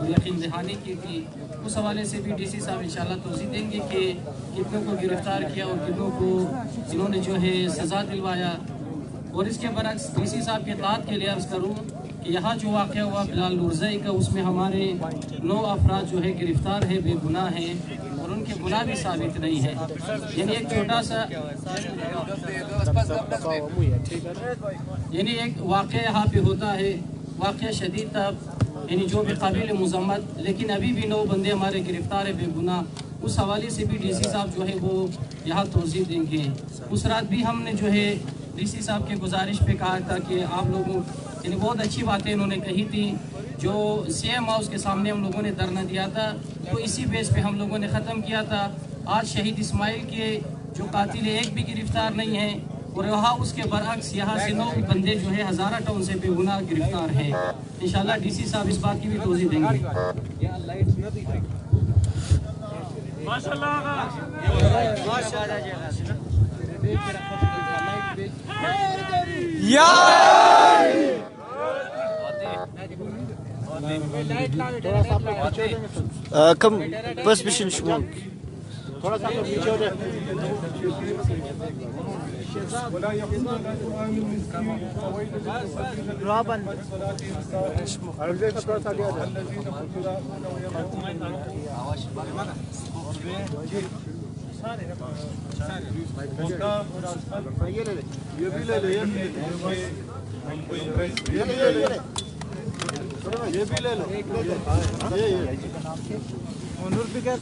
اور یقین دہانی کی تھی، اس حوالے سے بھی ڈی سی صاحب انشاءاللہ توضیح دیں گے کہ کتنوں کو گرفتار کیا اور کتنوں کو انہوں نے جو ہے سزا دلوایا۔ اور اس کے برعکس ڈی سی صاحب کے اطلاعات کے لیے عرض کروں کہ یہاں جو واقعہ ہوا بلال نورزئی کا، اس میں ہمارے 9 افراد جو ہے گرفتار ہیں، بے گناہ ہیں اور ان کے گناہ بھی ثابت نہیں ہے۔ یعنی ایک چھوٹا سا ایک واقعہ یہاں پہ ہوتا ہے، واقعہ شدید تھا، یعنی جو بھی قابل مذمت، لیکن ابھی بھی 9 بندے ہمارے گرفتار ہیں بے گناہ۔ اس حوالے سے بھی ڈی سی صاحب جو ہے وہ یہاں توضیح دیں گے۔ اس رات بھی ہم نے جو ہے ڈی سی صاحب کی گزارش پہ کہا تھا کہ آپ لوگوں، یعنی بہت اچھی باتیں انہوں نے کہی تھی، جو سی ایم ہاؤس کے سامنے ہم لوگوں نے دھرنا دیا تھا تو اسی بیس پہ ہم لوگوں نے ختم کیا تھا۔ آج شہید اسماعیل کے جو قاتل ایک بھی گرفتار نہیں ہے، اور وہاں اس کے برعکس یہاں سے 9 بندے جو ہے ہزارہ ٹاؤن سے بے گناہ گرفتار ہیں۔ انشاءاللہ ڈی سی صاحب اس بات کی بھی توضیح دیں گے۔ کم بس بشن شمال تھوڑا سا پیچھے ہو جائے۔ یہ بھی لے لو، نور بھی گیس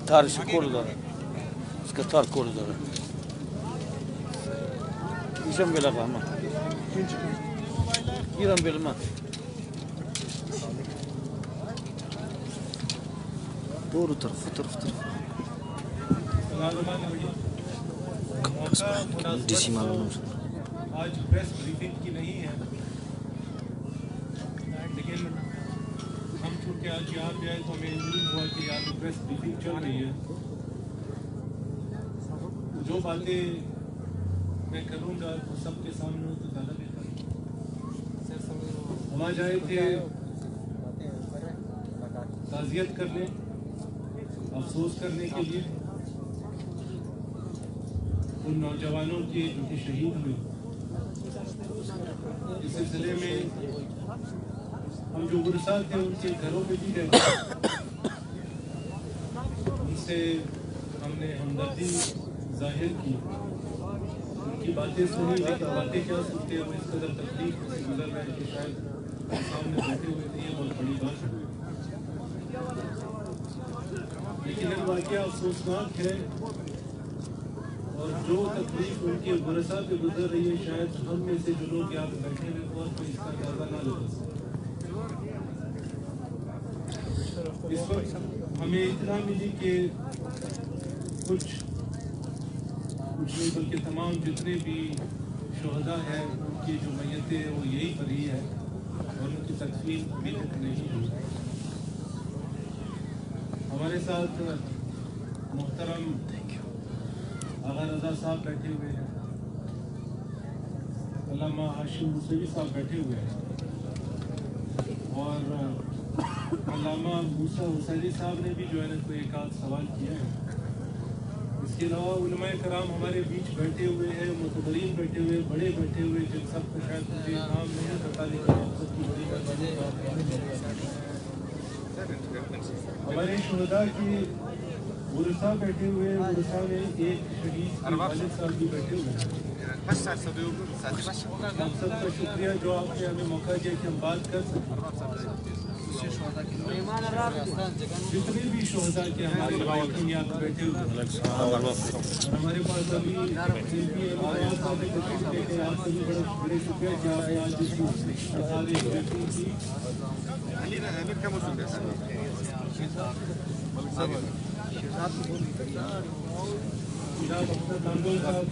تار شکور دار اس کا تار کور دار ایشم بلا فهمه ایران بلا دور طرف ڈی سی معلوم آج پریس بریفنگ کی نہیں ہے، لیکن ہم چونکہ آج یہاں پہ آئے تو ہمیں معلوم ہوا کہ یہاں پہ پریس بریفنگ چل رہی ہے۔ جو باتیں میں کروں گا وہ سب کے سامنے ہو تو زیادہ بہتر۔ ہم آج آئے تھے تعزیت کرنے، افسوس کرنے کے لیے ان نوجوانوں کے جو کہ شہید ہوئے۔ اس سلسلے میں ہم جو ورثاء تھے ان کے گھروں میں بھی گئے، ان سے ہم نے ہمدردی ظاہر کی، ان کی باتیں سنی، لیکن باتیں کیا سنتے ہیں، وہ اس قدر تکلیف سے گزر رہے کہ شاید سامنے بیٹھے ہوئے تھے، یہ بہت بڑی بات ہے۔ لیکن یہ واقعہ افسوسناک ہے، اور جو تکلیف ان کے ورثاء پہ گزر رہی ہے شاید ہم میں سے جو لوگ یہاں پہ بیٹھے ہوئے اور کوئی اس کا اندازہ نہ لگا سکے۔ اس وقت ہمیں اطلاع ملی کہ کچھ نہیں بلکہ تمام جتنے بھی شہداء ہیں ان کی جو میتیں ہیں وہ یہی پر ہی ہے اور ان کی تکفین ابھی تک نہیں ہوئی۔ ہمارے ساتھ محترم آغا رضا صاحب بیٹھے ہوئے ہیں، علامہ ہاشم موسوی صاحب بیٹھے ہوئے ہیں، اور علامہ موسیٰ حسینی صاحب نے بھی جو ہے نا کوئی ایک آدھ سوال کیا ہے۔ اس کے علاوہ علماء کرام ہمارے بیچ بیٹھے ہوئے ہیں، متبرین بیٹھے ہوئے، بڑے بیٹھے ہوئے، جن سب کو شاید مجھے نام نہیں پتا، لیکن آپ سب کی بڑی ہمارے شہداء کے ورثاء بیٹھے ہوئے، ورثاء میں ایک شہید کے والد صاحب بھی بیٹھے ہوئے ہیں۔ آپ سب کا شکریہ جو آپ نے ہمیں موقع دیا کہ ہم بات کر سکیں۔ جتنے بھی شہداء کے ہمارے بھائی یہاں پہ بیٹھے ہوئے ہیں، ہمارے پاس ابھی آپ سے بھی بڑے شکریہ کہ آپ نے آج جناب اختر لانگول صاحب،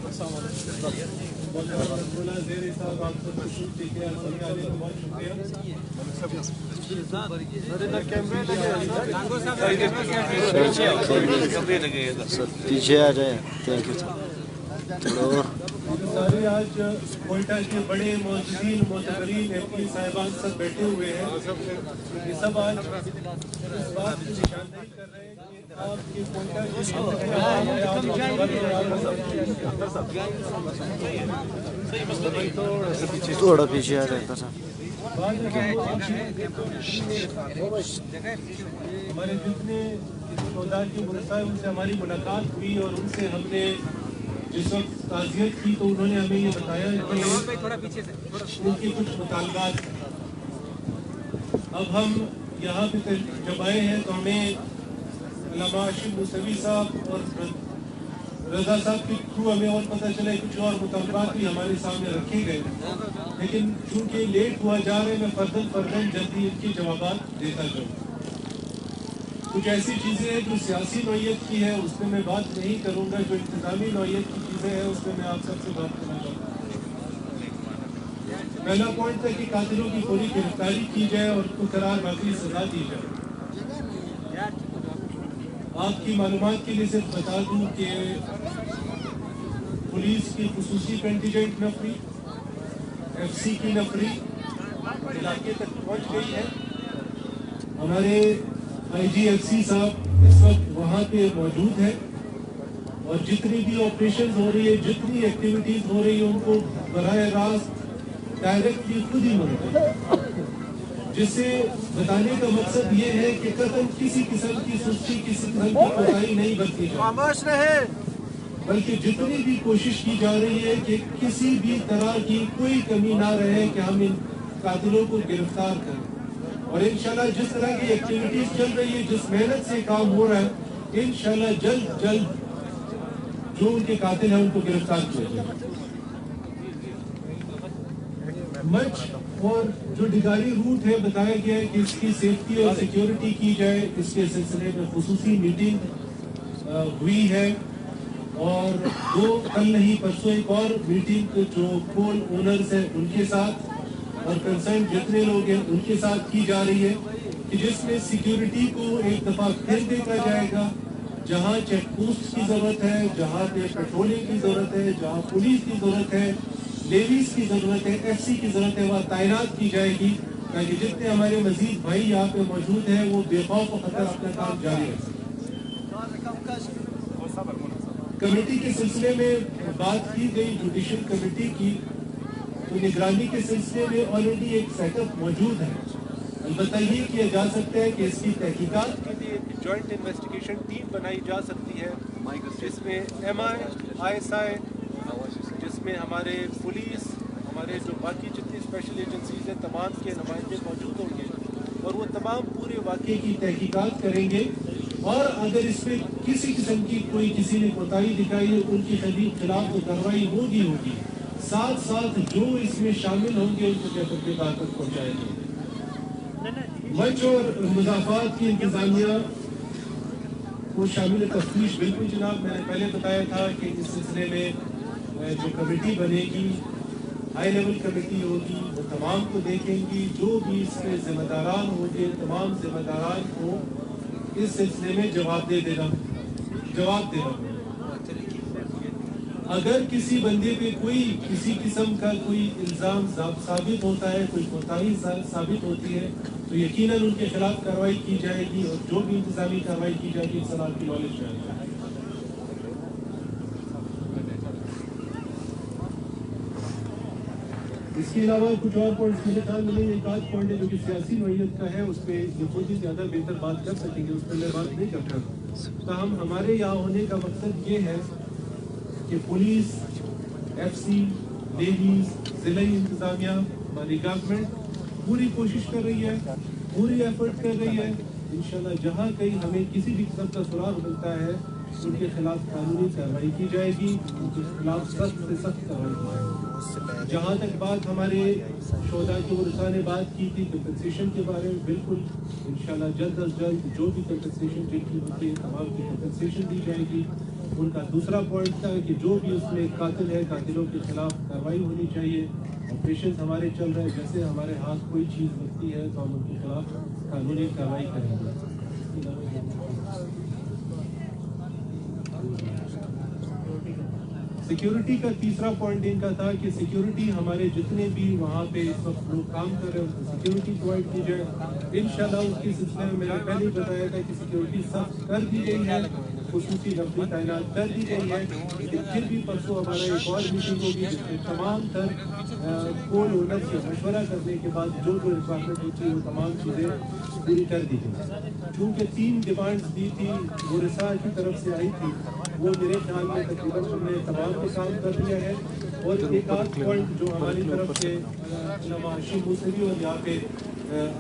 مولانا زیر صاحب، آپ سب تشریف لے کے آنے کا بہت شکریہ۔ پیچھے آ جائیں، تھینک یو تھوڑا سارے آج کوئٹہ کے بڑے معززین معتبرین ایم پی صاحبان سب بیٹھے ہوئے ہیں، یہ سب آج اس بات کی نشاندہی کر رہے ہیں کہ آپ کے کوئٹہ کے تھوڑا پیچھے آ جائے سر۔ ہمارے جتنے شہداء کے ورثاء ان سے ہماری ملاقات ہوئی اور ان سے ہم نے جس وقت تعزیت کی تو انہوں نے ہمیں یہ بتایا کہ ان کے کچھ مطالبات ہیں۔ اب ہم یہاں پہ جب آئے ہیں تو ہمیں علامہ ہاشم موسوی صاحب اور رضا صاحب کے تھرو ہمیں اور پتہ چلا کچھ اور مطالبات بھی ہمارے سامنے رکھے گئے، لیکن چونکہ لیٹ ہوا جا رہے میں فرداً جلدی ان کے جوابات دیتا جاؤں۔ کچھ ایسی چیزیں ہیں جو سیاسی نوعیت کی ہے، اس پہ میں بات نہیں کروں گا، جو انتظامی نوعیت کی چیزیں ہیں اس پہ میں آپ سب سے بات کرنا چاہوں گا۔ پہلا پوائنٹ ہے کہ قاتلوں کی فوری گرفتاری کی جائے اور ان کو قرار واقعی سزا دی جائے۔ آپ کی معلومات کے لیے صرف بتا دوں کہ پولیس کی خصوصی کنٹینجنٹ نفری، ایف سی کی نفری علاقے تک پہنچ گئی ہے۔ ہمارے آئی جی ایف سی صاحب اس وقت وہاں پہ موجود ہے اور جتنی بھی آپریشنز ہو رہی ہے، جتنی ایکٹیویٹیز ہو رہی ہیں ان کو براہ راست ڈائریکٹلی خود ہی مانیٹر، جس سے بتانے کا مقصد یہ ہے کہ قطعاً کسی قسم کی سستی، کسی قسم کی کوتاہی نہیں برتی جائے، خاموش رہے، بلکہ جتنی بھی کوشش کی جا رہی ہے کہ کسی بھی طرح کی کوئی کمی نہ رہے کہ ہم ان قاتلوں کو گرفتار کریں۔ اور انشاءاللہ جس طرح کی ایکٹیویٹیز چل رہی ہے، جس محنت سے کام ہو رہا ہے، انشاءاللہ جلد جو ان کے قاتل ہیں ان کو گرفتار کیا جائے۔ مچ اور جو ڈگاری روٹ ہے بتایا گیا ہے کہ اس کی سیفٹی اور سیکیورٹی کی جائے، اس کے سلسلے میں خصوصی میٹنگ ہوئی ہے اور کل نہیں پرسوں ایک اور میٹنگ جو پول اونرز ہیں ان کے ساتھ اور کنسرن جتنے لوگ ہیں ان کے ساتھ کی جا رہی ہے، کہ جس میں سیکیورٹی کو ایک دفعہ پھر دیکھا جائے گا۔ جہاں چیک پوسٹ کی ضرورت ہے، جہاں پہ پیٹرولنگ کی ضرورت ہے، جہاں پولیس کی ضرورت ہے، لیویز کی ضرورت ہے، ایف سی کی ضرورت ہے، وہاں تعینات کی جائے گی تاکہ جتنے ہمارے مزید بھائی یہاں پہ موجود ہیں وہ بے خوف و خطر اپنا کام جاری رکھ سکیں۔ کمیٹی کے سلسلے میں بات کی گئی، جوڈیشل کمیٹی کی، تو نگرانی کے سلسلے میں آلریڈی ایک سیٹ اپ موجود ہے۔ البتہ یہ کیا جا سکتا ہے کہ اس کی تحقیقات کے لیے ایک جوائنٹ انویسٹیگیشن ٹیم بنائی جا سکتی ہے، جس میں ایم آئی ایس آئی، جس میں ہمارے پولیس، ہمارے جو باقی جتنی اسپیشل ایجنسیز ہیں تمام کے نمائندے موجود ہوں گے اور وہ تمام پورے واقعے کی تحقیقات کریں گے، اور اگر اس میں کسی قسم کی کوئی کسی نے کوتاہی دکھائی ہے ان کی خلاف تو کارروائی ہوگی، ساتھ ساتھ جو اس میں شامل ہوں گے ان کو کیفر کے دار تک پہنچائیں گے۔ منچ اور مضافات کی انتظامیہ کو شامل تفتیش، بالکل جناب، میں نے پہلے بتایا تھا کہ اس سلسلے میں جو کمیٹی بنے گی، ہائی لیول کمیٹی ہوگی، وہ تمام کو دیکھیں گی، جو بھی اس کے ذمہ داران ہوں گے تمام ذمہ داران کو اس سلسلے میں جواب دینا۔ اگر کسی بندے پہ کوئی کسی قسم کا کوئی الزام ثابت ہوتا ہے، کوئی کوتاہی ثابت ہوتی ہے تو یقیناً ان کے خلاف کارروائی کی جائے گی، اور جو بھی انتظامی کارروائی کی جائے گی انشاءاللہ آپ کی نالج میں آئے گی۔ اس کے علاوہ کچھ اور پوائنٹس میرے خیال میں ایک آدھ پوائنٹ ہے جو کہ سیاسی نوعیت کا ہے، اس پہ یہ خود ہی زیادہ بہتر بات کر سکیں گے، اس پہ میں بات نہیں کرتا۔ تاہم ہمارے یہاں ہونے کا مقصد یہ ہے کہ پولیس، ایف سی، لیویز، ضلعی انتظامیہ، ہماری گورنمنٹ پوری کوشش کر رہی ہے، پوری ایفرٹ کر رہی ہے۔ انشاءاللہ جہاں کہیں ہمیں کسی بھی قسم کا سراغ ملتا ہے ان کے خلاف قانونی کارروائی کی جائے گی، ان کے خلاف سخت سے سخت کارروائی کی جائے گی۔ جہاں تک بات ہمارے شہداء کے ورثاء نے بات کی تھی کمپنسیشن کے بارے میں، بالکل انشاءاللہ جلد از جلد جو بھی کمپنسیشن جن کی ہوتی ہے تمام کی کمپنسیشن دی جائے گی۔ ان کا دوسرا پوائنٹ تھا کہ جو بھی اس میں قاتل ہے قاتلوں کے خلاف کارروائی ہونی چاہیے. آپریشن ہمارے چل رہے ہیں, جیسے ہمارے ہاتھ کوئی چیز لگتی ہے تو ہم ان کے خلاف قانونی کارروائی کریں گے. سیکیورٹی کا تیسرا پوائنٹ ان کا تھا کہ سیکیورٹی ہمارے جتنے بھی وہاں پہ اس وقت لوگ کام کر رہے ہیں ان کو سیکیورٹی پرووائڈ کی جائے. انشاءاللہ اس کے سلسلے میں میں نے پہلے ہی بتایا تھا کہ سیکیورٹی سخت کر دی گئی ہے, خصوصی نفری تعینات کر دی گئی ہے. لیکن پھر بھی پرسوں ہمارا ایک اور میٹنگ ہوگی جس میں تمام تر کول اونر سے مشورہ کرنے کے بعد جو ریکوائرمنٹ ہوتی ہے وہ تمام چیزیں پوری کر دی گئی. چونکہ 3 ڈیمانڈز دی تھی وہ رسا کی طرف سے آئی تھی, وہ میرے خیال میں تقریباً ہم نے تمام پہ کام کر دیا ہے. اور ایک آدھ پوائنٹ جو ہماری طرف سے علامہ ہاشم موسوی اور یہاں پہ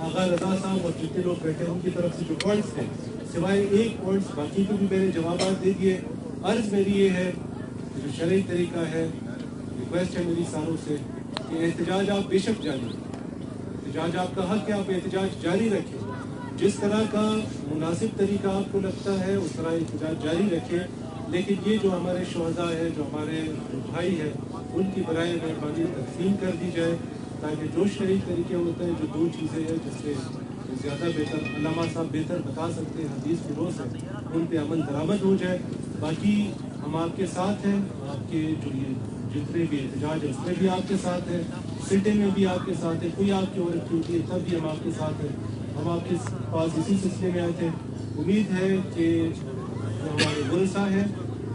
آغا رضا صاحب اور جتنے لوگ بیٹھے ہیں ان کی طرف سے جو پوائنٹس تھے, سوائے ایک پوائنٹس باقی کو بھی میں نے جوابات دے دیے. عرض میری یہ ہے جو شرعی طریقہ ہے, ریکویسٹ ہے میری ساروں سے کہ احتجاج آپ بے شک جاری رکھیں, احتجاج آپ کا حق ہے, آپ احتجاج جاری رکھیں. جس طرح کا مناسب طریقہ آپ کو لگتا ہے اس طرح احتجاج جاری رکھیں. لیکن یہ جو ہمارے شہداء ہے, جو ہمارے بھائی ہیں, ان کی برائے مہربانی تقسیم کر دی جائے تاکہ جو شرعی طریقے ہوتے ہیں, جو 2 چیزیں ہیں جس سے زیادہ بہتر علامہ صاحب بہتر بتا سکتے ہیں, حدیث کی روز ہے, ان پہ عمل درآمد ہو جائے. باقی ہم آپ کے ساتھ ہیں, آپ کے جو یہ جتنے بھی احتجاج ہے اس میں بھی آپ کے ساتھ ہیں, سٹے میں بھی آپ کے ساتھ ہیں, کوئی آپ کی اور ایکٹیویٹی ہے تب بھی ہم آپ کے ساتھ ہیں. ہم آپ کے پاس اسی سلسلے میں آئے تھے. امید ہے کہ جو ہمارے ورثاء ہیں,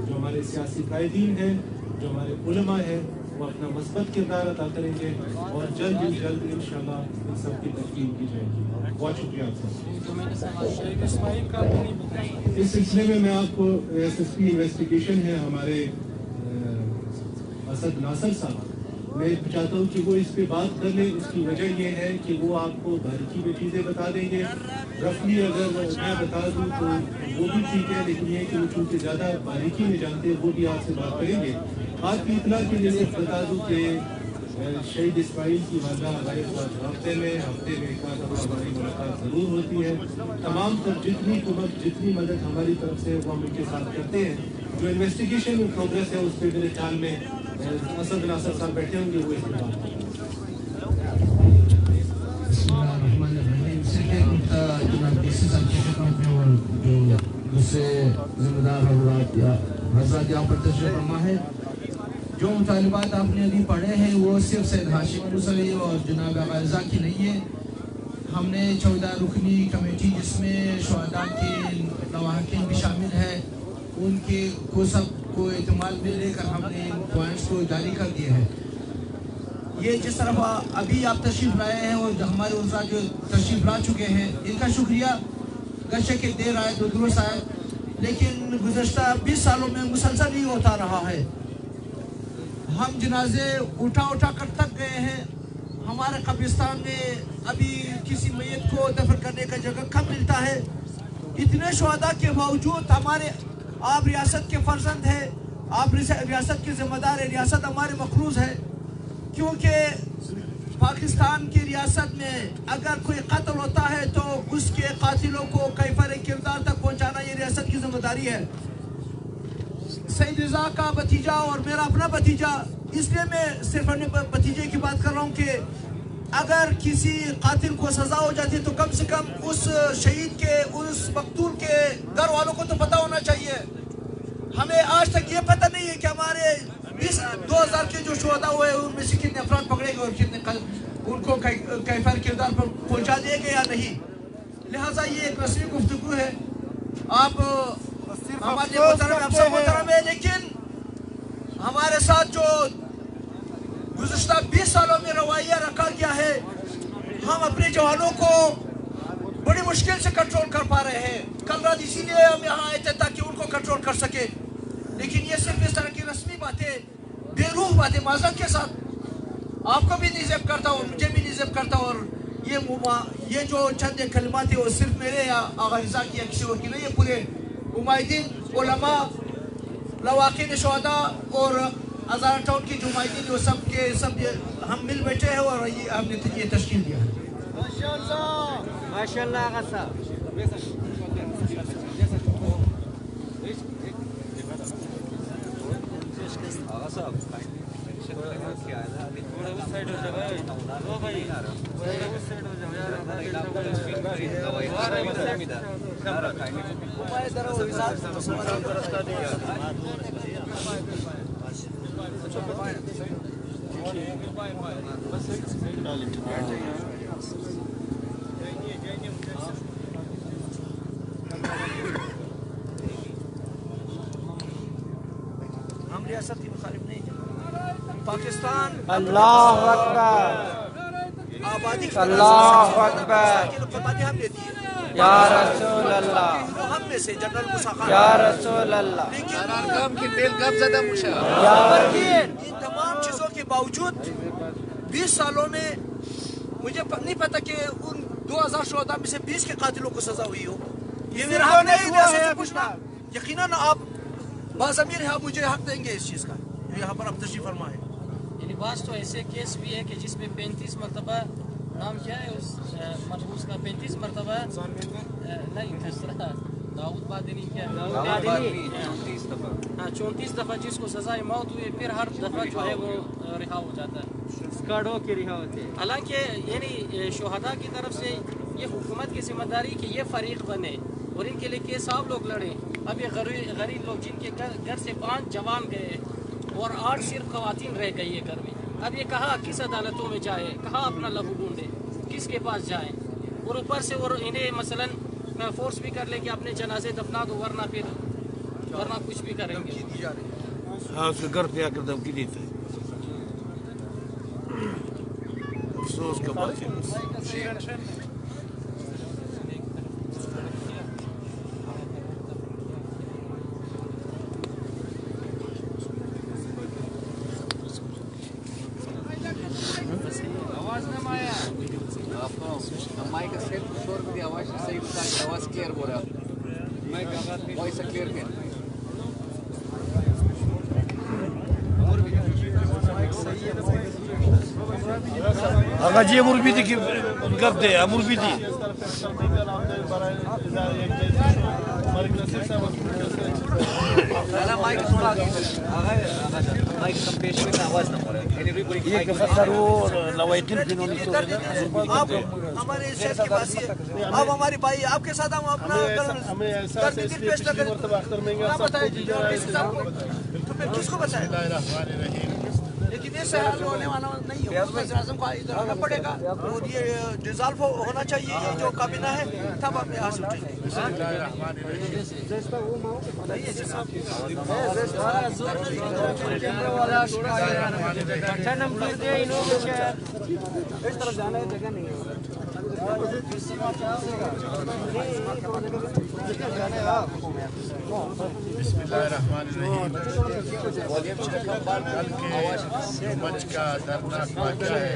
جو ہمارے سیاسی قائدین ہیں, جو ہمارے علماء ہیں, وہ اپنا مثبت کردار ادا کریں گے اور جلد از جلد انشاءاللہ ان سب کی تکمیل کی جائے گی. بہت شکریہ آپ سب. اس سلسلے میں آپ کو SSP انویسٹیگیشن ہے ہمارے اسد ناصر صاحب, میں چاہتا ہوں کہ وہ اس پہ بات کر لیں. اس کی وجہ یہ ہے کہ وہ آپ کو باریکی میں چیزیں بتا دیں گے. رفلی اگر میں بتا دوں تو وہ بھی ٹھیک ہے, لیکن یہ کہ وہ چونکہ زیادہ باریکی میں جانتے ہیں وہ بھی آپ سے بات کریں گے. آپ کی اطلاع کے لیے صرف بتا دوں کہ شہید اسماعیل کی والدہ ہمارے ساتھ ہفتے میں ایک آدھ دفعہ ہماری ملاقات ضرور ہوتی ہے. تمام تر جتنی قوت جتنی مدد ہماری طرف سے وہ ہم ان کے ساتھ کرتے ہیں. جو انویسٹیگیشن ان پروگریس ہے اس پہ میرے خیال میں اسد ناصر صاحب بیٹھے ہوں گے, وہ اس کے بعد. بسم اللہ الرحمن الرحیم. سیکرٹری جناب DC صاحب کے خدمت میں اور جو دوسرے ذمہ دار حضرات یہاں پر تشریف فرما ہے. جو مطالبات آپ نے ابھی پڑھے ہیں وہ صرف سید ہاشم موسوی اور جناب آغا رضا کی نہیں ہے. ہم نے 14 رکنی کمیٹی جس میں شہداء کے لواحقین بھی شامل ہے, ان کے کو سب کو اعتماد میں لے کر ہم نے پوائنٹس کو جاری کر دیے ہیں. یہ جس طرف ابھی آپ تشریف لائے ہیں اور ہمارے استاد جو تشریف لا چکے ہیں ان کا شکریہ. گرچہ کہ دیر آئے تو درست آئے, لیکن گزشتہ 20 سالوں میں مسلسل ہی ہوتا رہا ہے. ہم جنازے اٹھا کر تک گئے ہیں. ہمارے قبرستان میں ابھی کسی میت کو دفن کرنے کا جگہ کم ملتا ہے. اتنے شہداء کے باوجود ہمارے آپ ریاست کے فرزند ہیں, آپ ریاست کے ذمہ دار ہیں, ریاست ہمارے مقروض ہے. کیونکہ پاکستان کی ریاست میں اگر کوئی قتل ہوتا ہے تو اس کے قاتلوں کو کیفر کردار تک پہنچانا یہ ریاست کی ذمہ داری ہے. سید رضا کا بھتیجا اور میرا اپنا بھتیجا, اس لیے میں صرف اپنے بھتیجے کی بات کر رہا ہوں کہ اگر کسی قاتل کو سزا ہو جاتی ہے تو کم سے کم اس شہید کے, اس مقتول کے گھر والوں کو تو پتہ ہونا چاہیے. ہمیں آج تک یہ پتہ نہیں ہے کہ ہمارے 2000 کے جو شہداء ہوئے ان میں سے کتنے افراد پکڑے گئے اور کتنے ان کو کیفر کردار پر پہنچا دیے گئے یا نہیں. لہٰذا یہ ایک رسمی گفتگو ہے. آپ ہمارے محترم افسر محترم ہے, لیکن ہمارے ساتھ جو گزشتہ 20 سالوں میں رویہ رکھا گیا ہے, ہم اپنے جوانوں کو بڑی مشکل سے کنٹرول کر پا رہے ہیں. کل رات اسی لیے ہم یہاں آئے تھے تاکہ ان کو کنٹرول کر سکے, لیکن یہ صرف اس طرح کی رسمی باتیں, بے روح باتیں معذرت کے ساتھ آپ کو بھی نصب کرتا ہوں, مجھے بھی نصب کرتا ہوں. اور یہ جو چند کلمات ہیں وہ صرف میرے یا آغا رضا کی یا کسی اور کی نہیں, یہ پورے عمائدین, علماء, لواحقین شہداء اور ہزارہ ٹاؤن کی جو عمائدین وہ سب کے سب ہم مل بیٹھے ہیں اور ہم نے یہ تشکیل دیا ہے. ماشاءاللہ آغا صاحب. ہم ریاست کی مخالف نہیں ہیں. پاکستان اللہ اکبر آبادی کی اللہ اکبر کی قربانی ہم نے دی ہے. یا رسول اللہ وہ ہم میں سے جنرل موسیٰ خان. یا رسول اللہ ان تمام چیزوں کے باوجود 20 سالوں میں مجھے نہیں پتا کہ ان 2014 میں سے 20 کے قاتلوں کو سزا ہوئی ہو. یہ میرا حق نہیں ریاست سے پوچھنا. یقیناً آپ باضمیر ہیں, آپ مجھے حق دیں گے اس چیز کا. یہاں پر آپ تشریف فرمائیں. یعنی بعض تو ایسے کیس بھی ہے کہ جس میں 35 مرتبہ نام کیا ہے اس محبوس کا 35 مرتبہ نہیں کسرا داؤد بادنی کیا ہاں 34 دفعہ جس کو سزائے موت ہوئی, پھر ہر دفعہ جو ہے وہ رہا ہو جاتا ہے. کاڑوں کے رہا ہوتے ہیں. حالانکہ یعنی شہداء کی طرف سے یہ حکومت کی ذمہ داری کہ یہ فریق بنے اور ان کے لیے کیس آپ لوگ لڑیں. اب یہ غریب لوگ جن کے گھر سے 5 جوان گئے اور 8 صرف خواتین رہ گئی ہے گھر میں, اب یہ کہاں کس عدالتوں میں جائے, کہاں اپنا لہو ڈھونڈے, کس کے پاس جائیں. اور اوپر سے اور انہیں مثلا فورس بھی کر لے کہ اپنے جنازے دفنا دو ورنہ کچھ بھی کریں گے. ہاں اس کے گھر پہ آ کر دھمکی دیتے ہیں. افسوس کا بات ہے. آقا جی امور بھی دیکھیں کرتے ہیں, امور بھی دی یہ کفر وہ لوائتن فنون آپ ہمارے شہر کے باسی ہیں, آپ ہماری بھائی, آپ کے ساتھ ہم اپنا درد دل پیش نہ کریں. نہ بتائیں جی تو پھر کس کو بتائیں. لیکن یہ حل ہونے والا نہیں ہے. وزیر اعظم کو ادھر آنا پڑے گا اور یہ ڈیزالو ہونا چاہیے. یہ جو کابینہ ہے تب ہم یہاں سے اٹھیں بسم اللہ الرحمن الرحیم. مچ کا دردناک واقعہ ہے.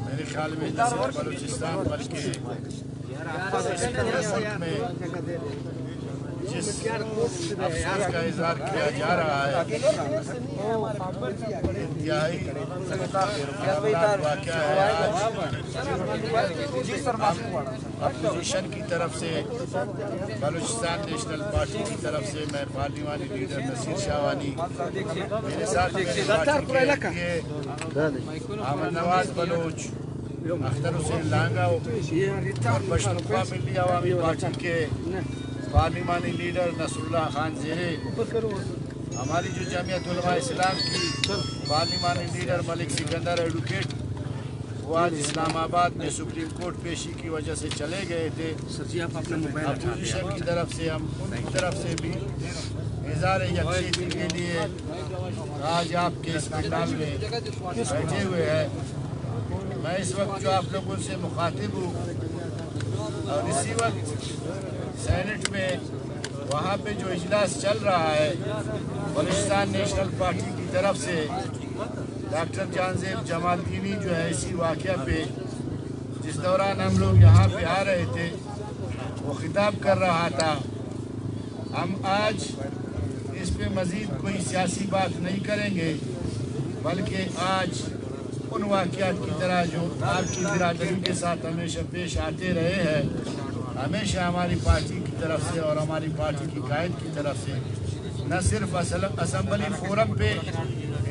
میرے خیال میں نہ صرف بلوچستان بلکہ ملک میں جس افسوس کا اظہار کیا جا رہا ہے, انتہائی دردناک واقعہ ہے. اپوزیشن کی طرف سے, بلوچستان نیشنل پارٹی کی طرف سے, میں پارلیمانی لیڈر نصیر شاہوانی, میرے ساتھ پارٹی کے احمد نواز بلوچ, اختر حسین لانگا اور پشتونخوا ملی عوامی پارٹی کے پارلیمانی لیڈر نصر اللہ خان زیرے, ہماری جو جمعیت علماء اسلام کی پارلیمانی لیڈر ملک سکندر ایڈوکیٹ, وہ آج اسلام آباد میں سپریم کورٹ پیشی کی وجہ سے چلے گئے تھے. اپوزیشن کی طرف سے ہم ان کی طرف سے بھی اظہار یکجہتی کے لیے آج آپ کے اس پنڈال میں بیٹھے ہوئے ہیں. میں اس وقت جو آپ لوگوں سے مخاطب ہوں, اور اسی وقت سینٹ میں وہاں پہ جو اجلاس چل رہا ہے بلوچستان نیشنل پارٹی کی طرف سے, ڈاکٹر جانزیب جمال دینی جو ہے اسی واقعہ پہ جس دوران ہم لوگ یہاں پہ آ رہے تھے وہ خطاب کر رہا تھا. ہم آج اس پہ مزید کوئی سیاسی بات نہیں کریں گے, بلکہ آج ان واقعات کی طرح جو آپ کی برادری کے ساتھ ہمیشہ پیش آتے رہے ہیں, ہمیشہ ہماری پارٹی کی طرف سے اور ہماری پارٹی کی قائد کی طرف سے نہ صرف اسمبلی فورم پہ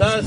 10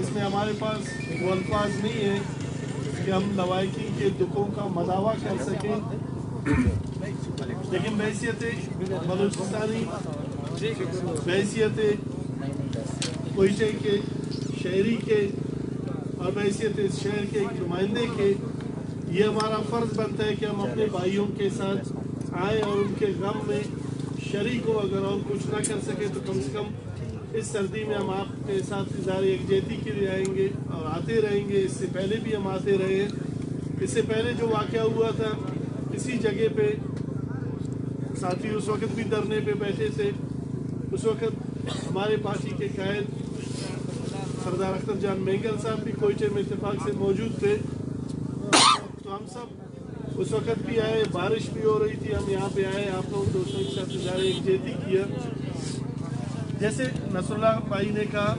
اس میں ہمارے پاس وہ الفاظ نہیں ہیں کہ ہم لوائقین کے دکھوں کا مداوع کر سکیں، لیکن بحیثیت بلوچستانی، بحیثیت کوئٹے کے شہری کے اور بحیثیت اس شہر کے ایک نمائندے کے، یہ ہمارا فرض بنتا ہے کہ ہم اپنے بھائیوں کے ساتھ آئیں اور ان کے غم میں شریک ہو. اگر اور کچھ نہ کر سکے تو کم سے کم اس سردی میں ہم آپ کے ساتھ اظہار یکجہتی کے لیے آئیں گے اور آتے رہیں گے. اس سے پہلے بھی ہم آتے رہے ہیں. اس سے پہلے جو واقعہ ہوا تھا اسی جگہ پہ ساتھی اس وقت بھی دھرنے پہ بیٹھے تھے. اس وقت ہمارے پارٹی کے قائد سردار اختر جان مینگل صاحب بھی کوئٹے میں اتفاق سے موجود تھے. تو ہم سب اس وقت بھی آئے، بارش بھی ہو رہی تھی، ہم یہاں پہ آئے، آپ لوگ دوستوں کے ساتھ اظہار یکجہتی کیا. جیسے نصر اللہ بھائی نے کہا،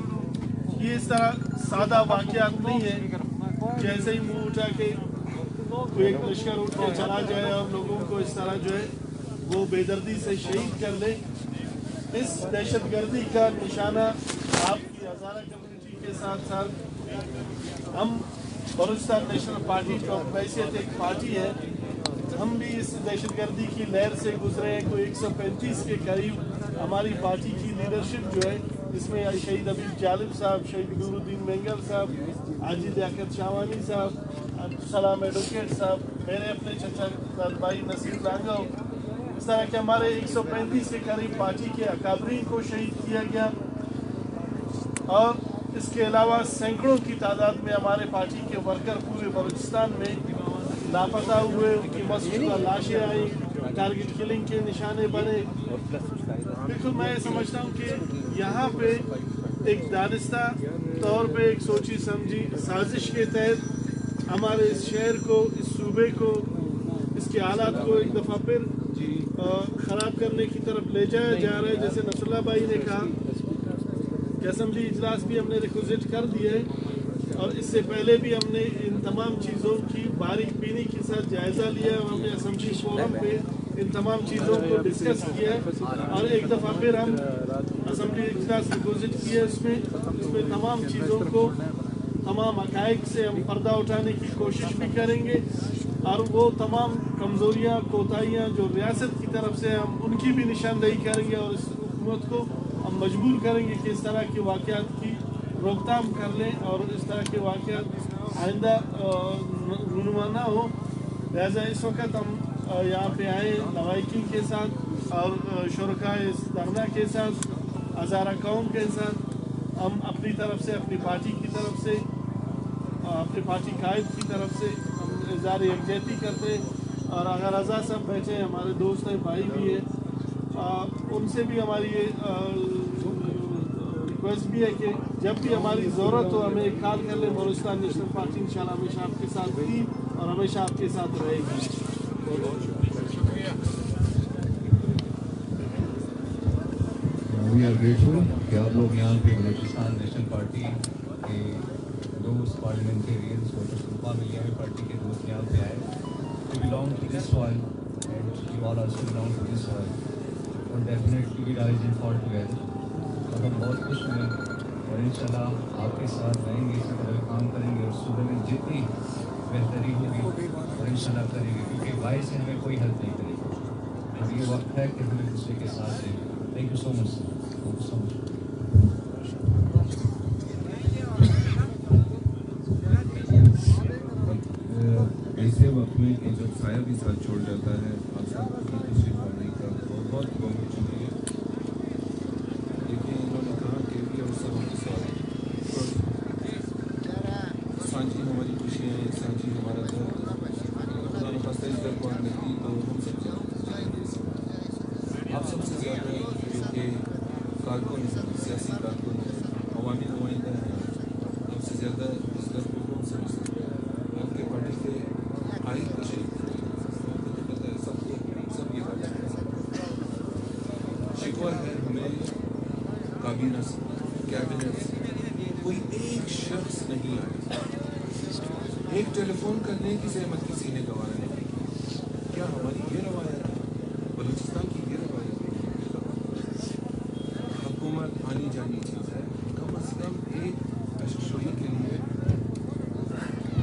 یہ اس طرح سادہ واقعات نہیں ہے کہ ایسے ہی منہ اٹھا کے کوئی ایک لشکر اٹھ کے چلا جائے اور لوگوں کو اس طرح جو ہے وہ بے دردی سے شہید کر لے. اس دہشت گردی کا نشانہ آپ کی ہزارہ کمیونٹی کے ساتھ ساتھ ہم بلوچستان نیشنل پارٹی جو بحیثیت ایک پارٹی ہے، ہم بھی اس دہشت گردی کی لہر سے گزرے ہیں. کوئی 135 کے قریب ہماری پارٹی کی لیڈرشپ جو ہے، جس میں شہید حبیب جالب صاحب، شہید نور الدین مینگل صاحب، حاجی لیاقت شاہوانی صاحب، عبدالسلام ایڈوکیٹ صاحب، میرے اپنے چچا بھائی نصیر لانگو، اس طرح کہ ہمارے 135 کے قریب پارٹی کے اکابرین کو شہید کیا گیا. اور اس کے علاوہ سینکڑوں کی تعداد میں ہمارے پارٹی کے ورکر پورے بلوچستان میں لاپتہ ہوئے، ان کی مسجدہ لاشیں آئیں، ٹارگٹ کلنگ کے نشانے بنے. بالکل میں سمجھتا ہوں کہ یہاں پہ ایک دانستہ طور پہ ایک سوچی سمجھی سازش کے تحت ہمارے اس شہر کو، اس صوبے کو، اس کے حالات کو ایک دفعہ پھر خراب کرنے کی طرف لے جایا جا رہا ہے. جیسے نصر اللہ بھائی نے کہا کہ اسمبلی اجلاس بھی ہم نے ریکوزٹ کر دیے، اور اس سے پہلے بھی ہم نے ان تمام چیزوں کی باریک بینی کے ساتھ جائزہ لیا. ہم نے اسمبلی فورم پہ ان تمام چیزوں کو ڈسکس کیا اور ایک دفعہ پھر ہم اسمبلی اجلاس ریکوزٹ کیا. اس میں تمام چیزوں کو، تمام حقائق سے ہم پردہ اٹھانے کی کوشش بھی کریں گے، اور وہ تمام کمزوریاں، کوتاہیاں جو ریاست کی طرف سے ہم ان کی بھی نشاندہی کریں گے، اور اس حکومت کو ہم مجبور کریں گے کہ اس طرح کے واقعات کی روک تھام کر لیں اور اس طرح کے واقعات آئندہ رونما نہ ہو. لہٰذا اس وقت ہم یہاں پہ آئے لوائقین کے ساتھ اور شرکائے اس دھرنا کے ساتھ، ہزارہ قوم کے ساتھ. ہم اپنی طرف سے، اپنی پارٹی کی طرف سے، اپنے پارٹی قائد کی طرف سے ہم اظہار یکجہتی کرتے ہیں. اور اگر رضا صاحب بیٹھے ہیں، ہمارے دوست ہیں، بھائی بھی ہیں، ان سے بھی ہماری یہ ریکویسٹ بھی ہے کہ جب بھی ہماری ضرورت ہو ہمیں کال کر لیں. بلوچستان نیشنل پارٹی انشاءاللہ ہمیشہ آپ کے ساتھ تھی اور ہمیشہ آپ کے ساتھ رہے گی. وی آر گریٹفل کہ آپ لوگ یہاں پہ بلوچستان نیشنل پارٹی کے دوست، پارلیمنٹیرینس اور صوبہ میں یہ پارٹی کے دوست یہاں پہ آئے. We belong to this soil and you all also belong to this soil. And definitely we rise and fall together. اور ہم بہت خوش ہوئے اور انشاءاللہ آپ کے ساتھ رہیں گے، اسی طرح کام کریں گے اور صوبے میں جتنی بہتری ہوگی اور انشاءاللہ کریں گے، کیونکہ وائس سے ہمیں کوئی ہیلپ نہیں کرے گی. اور یہ وقت ہے کہ ہم ایک دوسرے کے ساتھ رہیں. Thank you so much. Thank you so much. ایسے وقت میں کہ جب سایہ بھی ساتھ چھوڑ جاتا ہے، آپ سب کی تشریف لانے کا بہت بہت شکریہ. دیکھیں انہوں نے کہا کہ بھی اور سب کے ساتھ سانچی ہماری خوشیاں ہیں، سانچی ہمارا درد ہے. خدا نخواستہ اس در کو آنے کی تو ہم سب آپ سب سے زیادہ جو کہ کارکن ہیں، سیاسی کارکن ہیں، عوامی نمائندہ ہیں، سب سے زیادہ اس در کو کون سمجھتے ہیں؟ آپ کے پارٹی کے قائد تشریف سب یہ بات شکوہ ہے ہمیں کابینہ سے، کیبنٹ سے کوئی ایک شخص نہیں آیا. ایک ٹیلی فون کرنے کی زحمت کسی نے گوارا نہیں کی. کیا ہماری یہ روایت ہے؟ بلوچستان کی یہ روایت ہے؟ حکومت آنی جانی چیز ہے، کم از کم ایک اششوئی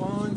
5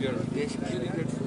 we are really grateful।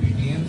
PTM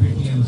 PTM